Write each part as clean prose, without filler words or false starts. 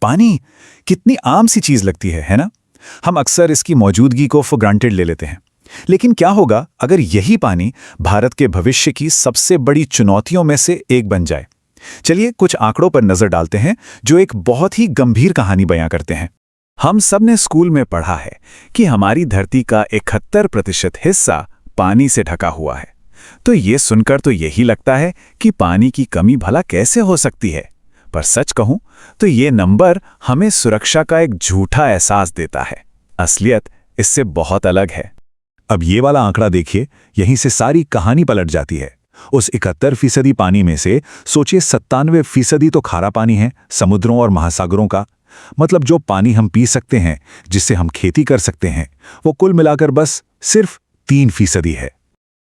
पानी कितनी आम सी चीज लगती है ना? हम अक्सर इसकी मौजूदगी को फॉर ग्रांटेड ले लेते हैं। लेकिन क्या होगा अगर यही पानी भारत के भविष्य की सबसे बड़ी चुनौतियों में से एक बन जाए? चलिए कुछ आंकड़ों पर नजर डालते हैं जो एक बहुत ही गंभीर कहानी बयां करते हैं। हम सब ने स्कूल में पढ़ा है कि हमारी धरती का 71% हिस्सा पानी से ढका हुआ है। तो ये सुनकर तो यही लगता है कि पानी की कमी भला कैसे हो सकती है। पर सच कहूं तो ये नंबर हमें सुरक्षा का एक झूठा एहसास देता है। असलियत इससे बहुत अलग है। अब ये वाला आंकड़ा देखिए, यहीं से सारी कहानी पलट जाती है। उस 71% पानी में से सोचिए 97% तो खारा पानी है, समुद्रों और महासागरों का। मतलब जो पानी हम पी सकते हैं, जिससे हम खेती कर सकते हैं, वो कुल मिलाकर बस सिर्फ 3% है।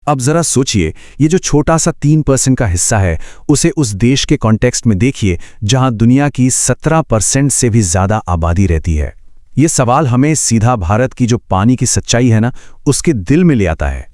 अब जरा सोचिए, ये जो छोटा सा 3% का हिस्सा है, उसे उस देश के कॉन्टेक्स्ट में देखिए जहां दुनिया की 17% से भी ज्यादा आबादी रहती है। ये सवाल हमें सीधा भारत की जो पानी की सच्चाई है ना, उसके दिल में ले आता है।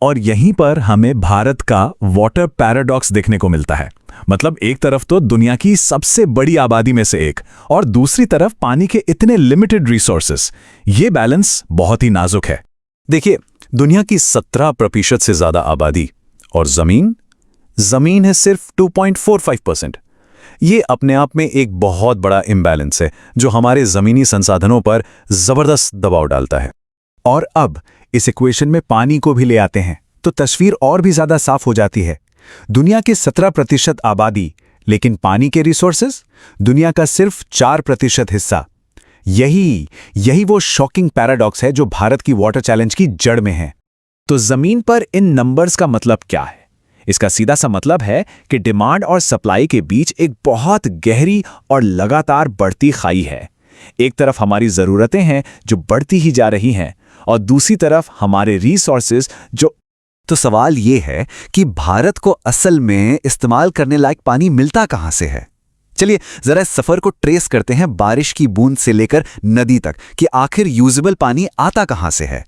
और यहीं पर हमें भारत का वाटर पैराडॉक्स देखने को मिलता है। मतलब एक तरफ तो दुनिया की सबसे बड़ी आबादी में से एक, और दूसरी तरफ पानी के इतने लिमिटेड रिसोर्सेस। ये बैलेंस बहुत ही नाजुक है। देखिए, दुनिया की 17% से ज्यादा आबादी और जमीन है सिर्फ 2.45%। ये अपने आप में एक बहुत बड़ा इम्बैलेंस है जो हमारे जमीनी संसाधनों पर जबरदस्त दबाव डालता है। और अब इस इक्वेशन में पानी को भी ले आते हैं तो तस्वीर और भी ज्यादा साफ हो जाती है। दुनिया के 17% आबादी, लेकिन पानी के रिसोर्सेज दुनिया का सिर्फ 4% हिस्सा। यही वो शॉकिंग पैराडॉक्स है जो भारत की वाटर चैलेंज की जड़ में है। तो जमीन पर इन नंबर्स का मतलब क्या है? इसका सीधा सा मतलब है कि डिमांड और सप्लाई के बीच एक बहुत गहरी और लगातार बढ़ती खाई है। एक तरफ हमारी जरूरतें हैं जो बढ़ती ही जा रही हैं, और दूसरी तरफ हमारे रिसोर्सेज जो। तो सवाल ये है कि भारत को असल में इस्तेमाल करने लायक पानी मिलता कहां से है? चलिए जरा इस सफर को ट्रेस करते हैं, बारिश की बूंद से लेकर नदी तक, कि आखिर यूजेबल पानी आता कहां से है।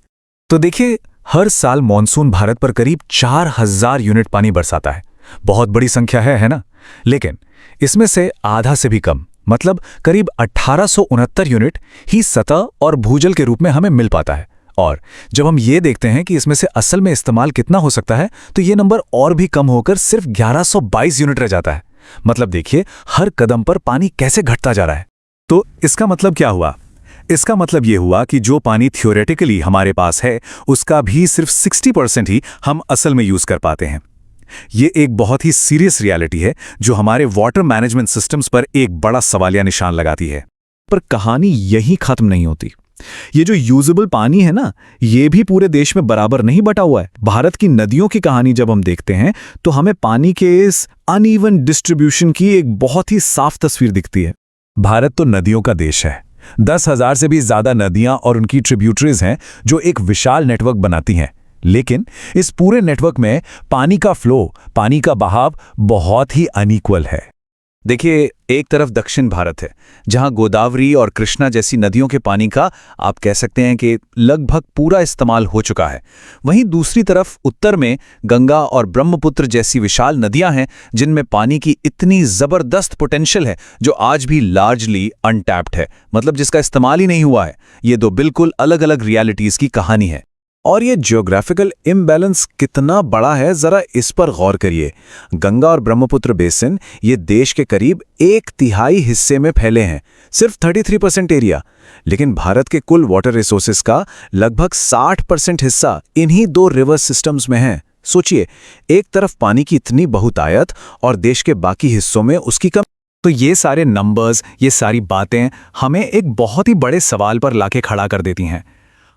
तो देखिए, हर साल मॉनसून भारत पर करीब 4000 यूनिट पानी बरसाता है। बहुत बड़ी संख्या है ना? लेकिन इसमें से आधा से भी कम, मतलब करीब 1869 यूनिट ही सतह और भूजल के रूप में हमें मिल पाता है। और जब हम ये देखते हैं कि इसमें से असल में इस्तेमाल कितना हो सकता है, तो ये नंबर और भी कम होकर सिर्फ 1122 यूनिट रह जाता है। मतलब देखिए, हर कदम पर पानी कैसे घटता जा रहा है। तो इसका मतलब क्या हुआ? इसका मतलब ये हुआ कि जो पानी थियोरेटिकली हमारे पास है, उसका भी सिर्फ 60% ही हम असल में यूज कर पाते हैं। ये एक बहुत ही सीरियस रियलिटी है जो हमारे वाटर मैनेजमेंट सिस्टम्स पर एक बड़ा सवालिया निशान लगाती है। पर कहानी यही खत्म नहीं होती। ये जो यूजेबल पानी है ना, ये भी पूरे देश में बराबर नहीं बटा हुआ है। भारत की नदियों की कहानी जब हम देखते हैं तो हमें पानी के इस अनइवन डिस्ट्रीब्यूशन की एक बहुत ही साफ तस्वीर दिखती है। भारत तो नदियों का देश है। 10,000 से भी ज्यादा नदियां और उनकी ट्रिब्यूटरीज हैं जो एक विशाल नेटवर्क बनाती हैं। लेकिन इस पूरे नेटवर्क में पानी का फ्लो, पानी का बहाव बहुत ही अनइक्वल है। देखिए, एक तरफ दक्षिण भारत है जहां गोदावरी और कृष्णा जैसी नदियों के पानी का आप कह सकते हैं कि लगभग पूरा इस्तेमाल हो चुका है। वहीं दूसरी तरफ उत्तर में गंगा और ब्रह्मपुत्र जैसी विशाल नदियां हैं जिनमें पानी की इतनी जबरदस्त पोटेंशियल है जो आज भी लार्जली अनटैप्ड है, मतलब जिसका इस्तेमाल ही नहीं हुआ है। ये दो बिल्कुल अलग अलग रियलिटीज की कहानी है। और ये ज्योग्राफिकल इम्बैलेंस कितना बड़ा है, जरा इस पर गौर करिए। गंगा और ब्रह्मपुत्र बेसिन ये देश के करीब 1/3 हिस्से में फैले हैं, सिर्फ 33% एरिया। लेकिन भारत के कुल वाटर रिसोर्सेज का लगभग 60% हिस्सा इन्हीं 2 रिवर सिस्टम्स में है। सोचिए, एक तरफ पानी की इतनी बहुतायत और देश के बाकी हिस्सों में उसकी कम। तो ये सारे नंबर्स, ये सारी बातें हमें एक बहुत ही बड़े सवाल पर लाके खड़ा कर देती हैं।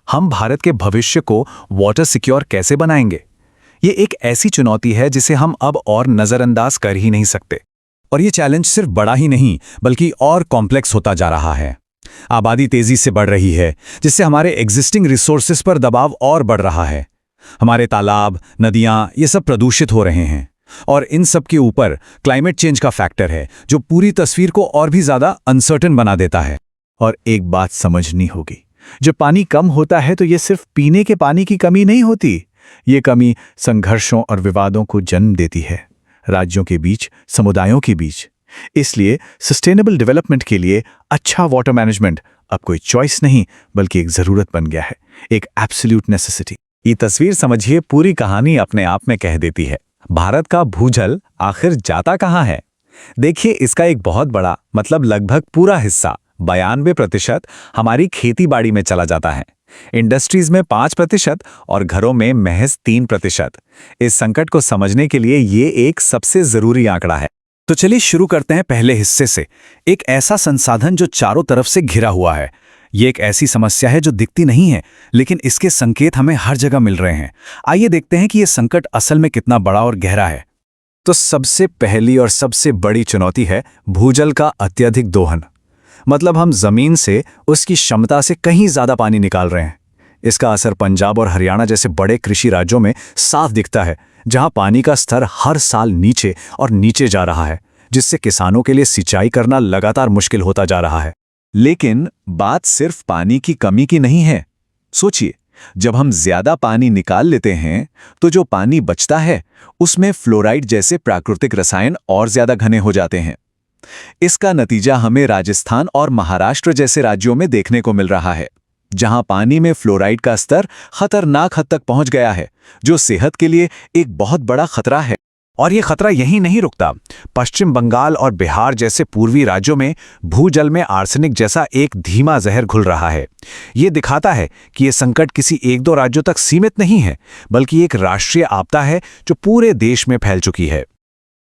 हम भारत के भविष्य को वाटर सिक्योर कैसे बनाएंगे? ये एक ऐसी चुनौती है जिसे हम अब और नजरअंदाज कर ही नहीं सकते। और ये चैलेंज सिर्फ बड़ा ही नहीं बल्कि और कॉम्प्लेक्स होता जा रहा है। आबादी तेजी से बढ़ रही है, जिससे हमारे एग्जिस्टिंग रिसोर्सेज पर दबाव और बढ़ रहा है। हमारे तालाब, नदियां, ये सब प्रदूषित हो रहे हैं। और इन सब के ऊपर क्लाइमेट चेंज का फैक्टर है जो पूरी तस्वीर को और भी ज्यादा अनसर्टेन बना देता है। और एक बात समझनी होगी, जब पानी कम होता है तो ये सिर्फ पीने के पानी की कमी नहीं होती। ये कमी संघर्षों और विवादों को जन्म देती है, राज्यों के बीच, समुदायों के बीच। इसलिए सस्टेनेबल डेवलपमेंट के लिए अच्छा वाटर मैनेजमेंट अब कोई चॉइस नहीं बल्कि एक ज़रूरत बन गया है, एक एब्सोल्यूट नेसेसिटी। ये तस्वीर समझिए पूरी कहानी अपने आप में कह देती है। भारत का भूजल आखिर जाता कहाँ है? देखिए, इसका एक बहुत बड़ा मतलब लगभग पूरा हिस्सा 92% हमारी खेती बाड़ी में चला जाता है, इंडस्ट्रीज में 5% और घरों में महज 3%। इस संकट को समझने के लिए ये एक सबसे जरूरी आंकड़ा है। तो चलिए शुरू करते हैं पहले हिस्से से। एक ऐसा संसाधन जो चारों तरफ से घिरा हुआ है। ये एक ऐसी समस्या है जो दिखती नहीं है, लेकिन इसके संकेत हमें हर जगह मिल रहे हैं। आइए देखते हैं कि ये संकट असल में कितना बड़ा और गहरा है। तो सबसे पहली और सबसे बड़ी चुनौती है भूजल का अत्यधिक दोहन। मतलब हम जमीन से उसकी क्षमता से कहीं ज्यादा पानी निकाल रहे हैं। इसका असर पंजाब और हरियाणा जैसे बड़े कृषि राज्यों में साफ दिखता है, जहां पानी का स्तर हर साल नीचे और नीचे जा रहा है, जिससे किसानों के लिए सिंचाई करना लगातार मुश्किल होता जा रहा है। लेकिन बात सिर्फ पानी की कमी की नहीं है। सोचिए, जब हम ज्यादा पानी निकाल लेते हैं तो जो पानी बचता है उसमें फ्लोराइड जैसे प्राकृतिक रसायन और ज्यादा घने हो जाते हैं। इसका नतीजा हमें राजस्थान और महाराष्ट्र जैसे राज्यों में देखने को मिल रहा है, जहां पानी में फ्लोराइड का स्तर खतरनाक हद तक पहुंच गया है, जो सेहत के लिए एक बहुत बड़ा खतरा है। और ये खतरा यहीं नहीं रुकता। पश्चिम बंगाल और बिहार जैसे पूर्वी राज्यों में भूजल में आर्सेनिक जैसा एक धीमा जहर घुल रहा है। ये दिखाता है कि ये संकट किसी एक दो राज्यों तक सीमित नहीं है, बल्कि एक राष्ट्रीय आपदा है जो पूरे देश में फैल चुकी है।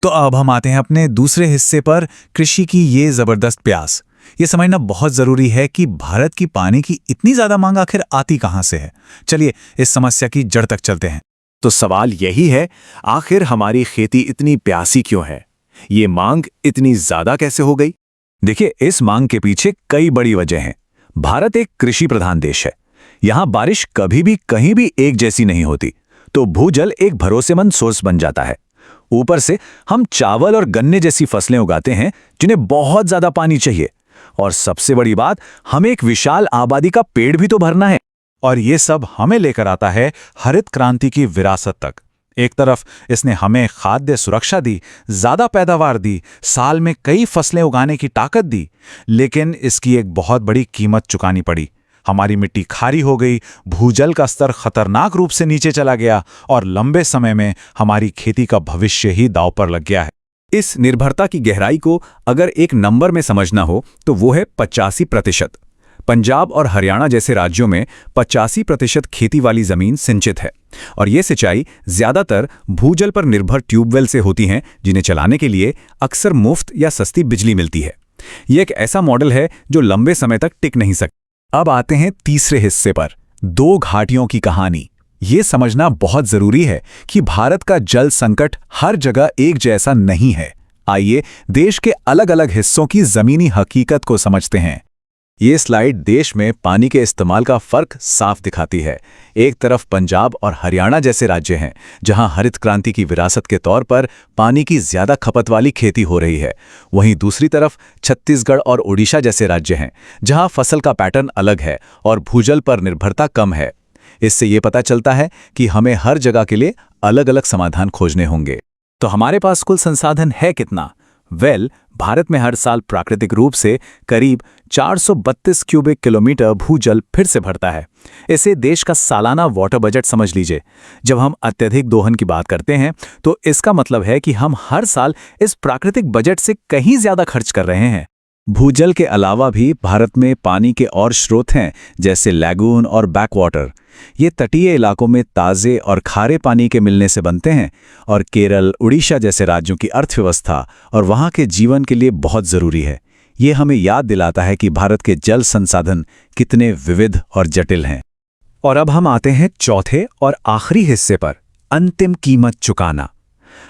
तो अब हम आते हैं अपने दूसरे हिस्से पर, कृषि की ये जबरदस्त प्यास। ये समझना बहुत जरूरी है कि भारत की पानी की इतनी ज्यादा मांग आखिर आती कहां से है। चलिए इस समस्या की जड़ तक चलते हैं। तो सवाल यही है, आखिर हमारी खेती इतनी प्यासी क्यों है? ये मांग इतनी ज्यादा कैसे हो गई? देखिए, इस मांग के पीछे कई बड़ी वजह हैं। भारत एक कृषि प्रधान देश है। यहां बारिश कभी भी कहीं भी एक जैसी नहीं होती, तो भूजल एक भरोसेमंद सोर्स बन जाता है। ऊपर से हम चावल और गन्ने जैसी फसलें उगाते हैं जिन्हें बहुत ज्यादा पानी चाहिए। और सबसे बड़ी बात, हमें एक विशाल आबादी का पेड़ भी तो भरना है। और ये सब हमें लेकर आता है हरित क्रांति की विरासत तक। एक तरफ इसने हमें खाद्य सुरक्षा दी, ज्यादा पैदावार दी, साल में कई फसलें उगाने की ताकत दी, लेकिन इसकी एक बहुत बड़ी कीमत चुकानी पड़ी। हमारी मिट्टी खारी हो गई, भूजल का स्तर खतरनाक रूप से नीचे चला गया और लंबे समय में हमारी खेती का भविष्य ही दांव पर लग गया है। इस निर्भरता की गहराई को अगर एक नंबर में समझना हो तो वो है 85%। पंजाब और हरियाणा जैसे राज्यों में 85% खेती वाली जमीन सिंचित है, और ये सिंचाई ज्यादातर भूजल पर निर्भर ट्यूबवेल से होती हैं, जिन्हें चलाने के लिए अक्सर मुफ्त या सस्ती बिजली मिलती है। ये एक ऐसा मॉडल है जो लंबे समय तक टिक नहीं सकता। अब आते हैं तीसरे हिस्से पर, दो घाटियों की कहानी। ये समझना बहुत जरूरी है कि भारत का जल संकट हर जगह एक जैसा नहीं है। आइए देश के अलग अलग हिस्सों की जमीनी हकीकत को समझते हैं। ये स्लाइड देश में पानी के इस्तेमाल का फर्क साफ दिखाती है। एक तरफ पंजाब और हरियाणा जैसे राज्य हैं, जहां हरित क्रांति की विरासत के तौर पर पानी की ज्यादा खपत वाली खेती हो रही है। वहीं दूसरी तरफ छत्तीसगढ़ और ओडिशा जैसे राज्य हैं, जहां फसल का पैटर्न अलग है और भूजल पर निर्भरता कम है। इससे ये पता चलता है कि हमें हर जगह के लिए अलग अलग समाधान खोजने होंगे। तो हमारे पास कुल संसाधन है कितना? भारत में हर साल प्राकृतिक रूप से करीब 432 क्यूबिक किलोमीटर भूजल फिर से भरता है। इसे देश का सालाना वाटर बजट समझ लीजिए। जब हम अत्यधिक दोहन की बात करते हैं तो इसका मतलब है कि हम हर साल इस प्राकृतिक बजट से कहीं ज्यादा खर्च कर रहे हैं। भूजल के अलावा भी भारत में पानी के और स्रोत हैं, जैसे लैगून और बैकवाटर। ये तटीय इलाकों में ताज़े और खारे पानी के मिलने से बनते हैं और केरल, उड़ीसा जैसे राज्यों की अर्थव्यवस्था और वहाँ के जीवन के लिए बहुत ज़रूरी है। ये हमें याद दिलाता है कि भारत के जल संसाधन कितने विविध और जटिल हैं। और अब हम आते हैं चौथे और आखिरी हिस्से पर, अंतिम कीमत चुकाना।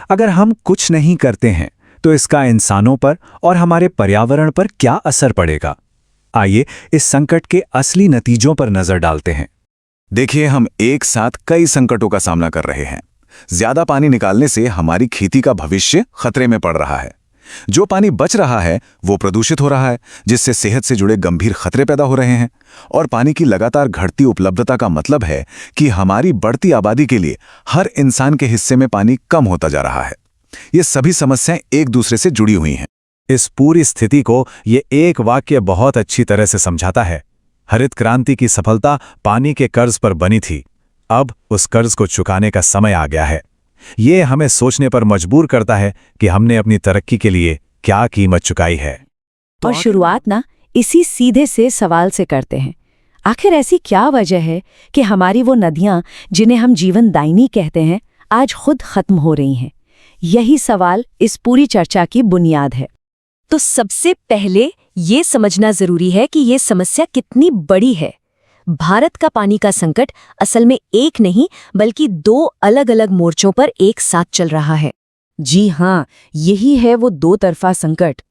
अगर हम कुछ नहीं करते हैं तो इसका इंसानों पर और हमारे पर्यावरण पर क्या असर पड़ेगा? आइए इस संकट के असली नतीजों पर नजर डालते हैं। देखिए, हम एक साथ कई संकटों का सामना कर रहे हैं। ज्यादा पानी निकालने से हमारी खेती का भविष्य खतरे में पड़ रहा है। जो पानी बच रहा है वो प्रदूषित हो रहा है, जिससे सेहत से जुड़े गंभीर खतरे पैदा हो रहे हैं। और पानी की लगातार घटती उपलब्धता का मतलब है कि हमारी बढ़ती आबादी के लिए हर इंसान के हिस्से में पानी कम होता जा रहा है। ये सभी समस्याएं एक दूसरे से जुड़ी हुई हैं। इस पूरी स्थिति को ये एक वाक्य बहुत अच्छी तरह से समझाता है। हरित क्रांति की सफलता पानी के कर्ज पर बनी थी। अब उस कर्ज को चुकाने का समय आ गया है। ये हमें सोचने पर मजबूर करता है कि हमने अपनी तरक्की के लिए क्या कीमत चुकाई है। और शुरुआत ना इसी सीधे से सवाल से करते हैं, आखिर ऐसी क्या वजह है कि हमारी वो नदियां जिन्हें हम जीवन दायिनी कहते हैं आज खुद खत्म हो रही हैं? यही सवाल इस पूरी चर्चा की बुनियाद है। तो सबसे पहले ये समझना जरूरी है कि ये समस्या कितनी बड़ी है। भारत का पानी का संकट असल में एक नहीं बल्कि 2 अलग-अलग मोर्चों पर एक साथ चल रहा है। जी हाँ, यही है वो दो तरफा संकट।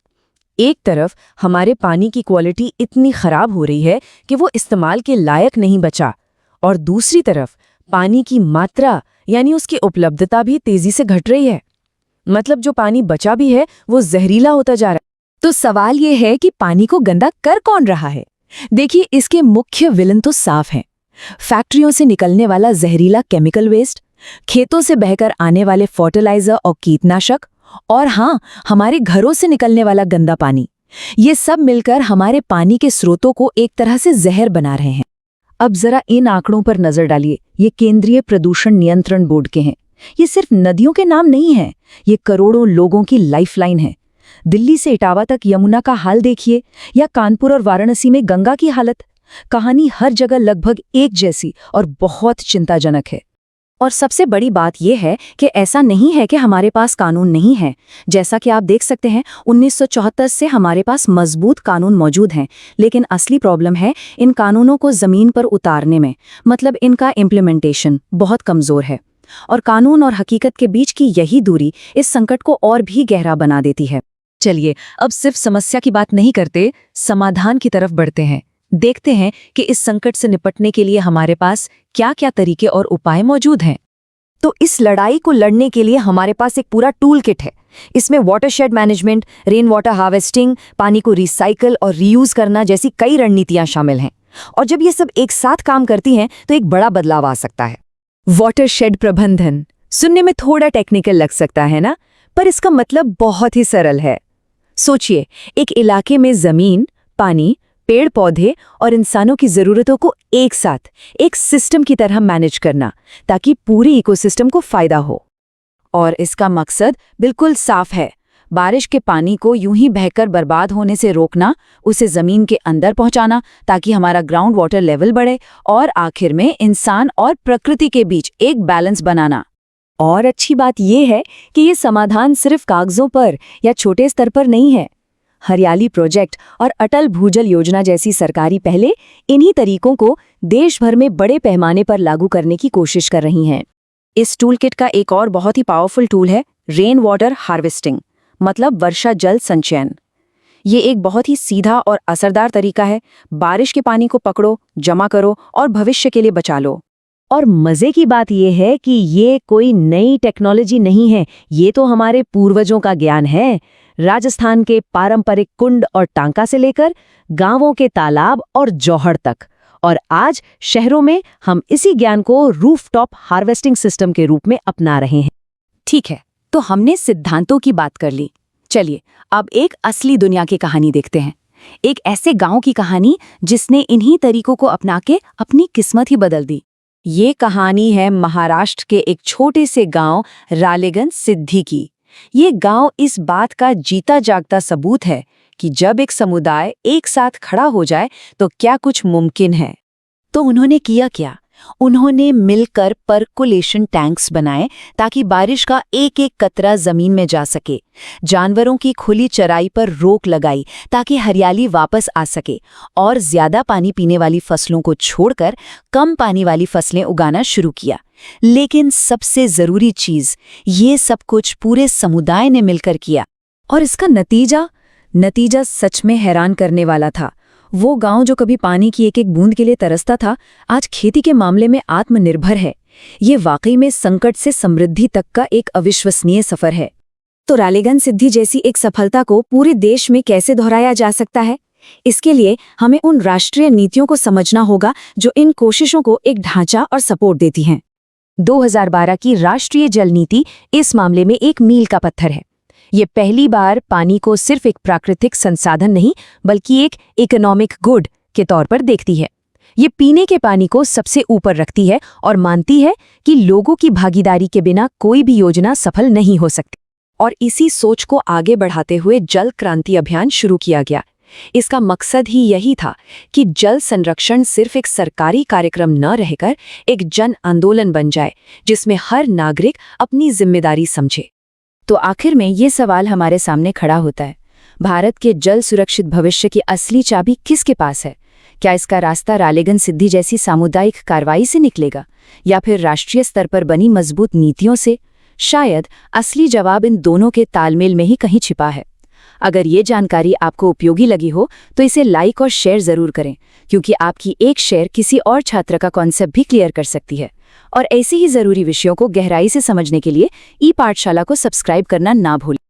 एक तरफ हमारे पानी की क्वालिटी इतनी खराब हो रही है कि वो इस्तेमाल के लायक नहीं बचा, और दूसरी तरफ पानी की मात्रा यानी उसकी उपलब्धता भी तेजी से घट रही है। मतलब जो पानी बचा भी है वो जहरीला होता जा रहा है। तो सवाल ये है कि पानी को गंदा कर कौन रहा है? देखिए, इसके मुख्य विलन तो साफ हैं। फैक्ट्रियों से निकलने वाला जहरीला केमिकल वेस्ट, खेतों से बहकर आने वाले फर्टिलाइजर और कीटनाशक, और हाँ, हमारे घरों से निकलने वाला गंदा पानी। ये सब मिलकर हमारे पानी के स्रोतों को एक तरह से जहर बना रहे हैं। अब जरा इन आंकड़ों पर नजर डालिए। ये केंद्रीय प्रदूषण नियंत्रण बोर्ड के हैं। ये सिर्फ नदियों के नाम नहीं हैं, ये करोड़ों लोगों की लाइफलाइन है। दिल्ली से इटावा तक यमुना का हाल देखिए, या कानपुर और वाराणसी में गंगा की हालत। कहानी हर जगह लगभग एक जैसी और बहुत चिंताजनक है। और सबसे बड़ी बात यह है कि ऐसा नहीं है कि हमारे पास कानून नहीं है। जैसा कि आप देख सकते हैं, 1974 से हमारे पास मजबूत कानून मौजूद हैं, लेकिन असली प्रॉब्लम है इन कानूनों को जमीन पर उतारने में। मतलब इनका इम्प्लीमेंटेशन बहुत कमजोर है, और कानून और हकीकत के बीच की यही दूरी इस संकट को और भी गहरा बना देती है। चलिए, अब सिर्फ समस्या की बात नहीं करते, समाधान की तरफ बढ़ते हैं। देखते हैं कि इस संकट से निपटने के लिए हमारे पास क्या-क्या तरीके और उपाय मौजूद हैं। तो इस लड़ाई को लड़ने के लिए हमारे पास एक पूरा टूल किट है। इसमें watershed management, rain water harvesting, पानी को रिसाइकल और रीयूज करना जैसी कई रणनीतियां शामिल हैं। और जब ये सब एक साथ काम करती हैं तो एक बड़ा बदलाव आ सकता है। वाटरशेड प्रबंधन सुनने में थोड़ा टेक्निकल लग सकता है ना, पर इसका मतलब बहुत ही सरल है। सोचिए, एक इलाके में जमीन, पानी, पेड़ पौधे और इंसानों की जरूरतों को एक साथ एक सिस्टम की तरह मैनेज करना, ताकि पूरी इकोसिस्टम को फायदा हो। और इसका मकसद बिल्कुल साफ है, बारिश के पानी को यूं ही बहकर बर्बाद होने से रोकना, उसे जमीन के अंदर पहुंचाना ताकि हमारा ग्राउंड वाटर लेवल बढ़े, और आखिर में इंसान और प्रकृति के बीच एक बैलेंस बनाना। और अच्छी बात यह है कि ये समाधान सिर्फ कागजों पर या छोटे स्तर पर नहीं है। हरियाली प्रोजेक्ट और अटल भूजल योजना जैसी सरकारी पहले इन्हीं तरीकों को देश भर में बड़े पैमाने पर लागू करने की कोशिश कर रही हैं। इस टूलकिट का एक और बहुत ही पावरफुल टूल है रेन वाटर हार्वेस्टिंग, मतलब वर्षा जल संचयन। ये एक बहुत ही सीधा और असरदार तरीका है। बारिश के पानी को पकड़ो, जमा करो और भविष्य के लिए बचा लो। और मजे की बात यह है कि ये कोई नई टेक्नोलॉजी नहीं है, ये तो हमारे पूर्वजों का ज्ञान है। राजस्थान के पारंपरिक कुंड और टांका से लेकर गांवों के तालाब और जौहर तक, और आज शहरों में हम इसी ज्ञान को रूफटॉप हार्वेस्टिंग सिस्टम के रूप में अपना रहे हैं। ठीक है, तो हमने सिद्धांतों की बात कर ली। चलिए अब एक असली दुनिया की कहानी देखते हैं। एक ऐसे गांव की कहानी जिसने इन्हीं तरीकों को अपना के अपनी किस्मत ही बदल दी। ये कहानी है महाराष्ट्र के एक छोटे से गांव रालेगन सिद्धि की। ये गांव इस बात का जीता जागता सबूत है कि जब एक समुदाय एक साथ खड़ा हो जाए तो क्या कुछ मुमकिन है। तो उन्होंने किया क्या? उन्होंने मिलकर पर्कोलेशन टैंक्स बनाए ताकि बारिश का एक एक कतरा जमीन में जा सके। जानवरों की खुली चराई पर रोक लगाई ताकि हरियाली वापस आ सके, और ज्यादा पानी पीने वाली फसलों को छोड़कर कम पानी वाली फसलें उगाना शुरू किया। लेकिन सबसे जरूरी चीज, ये सब कुछ पूरे समुदाय ने मिलकर किया। और इसका नतीजा सच में हैरान करने वाला था। वो गांव जो कभी पानी की एक एक बूंद के लिए तरसता था, आज खेती के मामले में आत्मनिर्भर है। ये वाकई में संकट से समृद्धि तक का एक अविश्वसनीय सफर है। तो रालेगन सिद्धि जैसी एक सफलता को पूरे देश में कैसे दोहराया जा सकता है? इसके लिए हमें उन राष्ट्रीय नीतियों को समझना होगा जो इन कोशिशों को एक ढांचा और सपोर्ट देती हैं। 2012 की राष्ट्रीय जल नीति इस मामले में एक मील का पत्थर है। ये पहली बार पानी को सिर्फ एक प्राकृतिक संसाधन नहीं बल्कि एक इकोनॉमिक गुड के तौर पर देखती है। ये पीने के पानी को सबसे ऊपर रखती है और मानती है कि लोगों की भागीदारी के बिना कोई भी योजना सफल नहीं हो सकती। और इसी सोच को आगे बढ़ाते हुए जल क्रांति अभियान शुरू किया गया। इसका मकसद ही यही था कि जल संरक्षण सिर्फ एक सरकारी कार्यक्रम न रहकर एक जन आंदोलन बन जाए, जिसमें हर नागरिक अपनी जिम्मेदारी समझे। तो आखिर में ये सवाल हमारे सामने खड़ा होता है, भारत के जल सुरक्षित भविष्य की असली चाबी किसके पास है? क्या इसका रास्ता रालेगन सिद्धि जैसी सामुदायिक कार्रवाई से निकलेगा या फिर राष्ट्रीय स्तर पर बनी मजबूत नीतियों से? शायद असली जवाब इन दोनों के तालमेल में ही कहीं छिपा है। अगर ये जानकारी आपको उपयोगी लगी हो तो इसे लाइक और शेयर जरूर करें, क्योंकि आपकी एक शेयर किसी और छात्र का कॉन्सेप्ट भी क्लियर कर सकती है। और ऐसे ही जरूरी विषयों को गहराई से समझने के लिए ई पाठशाला को सब्सक्राइब करना ना भूलें।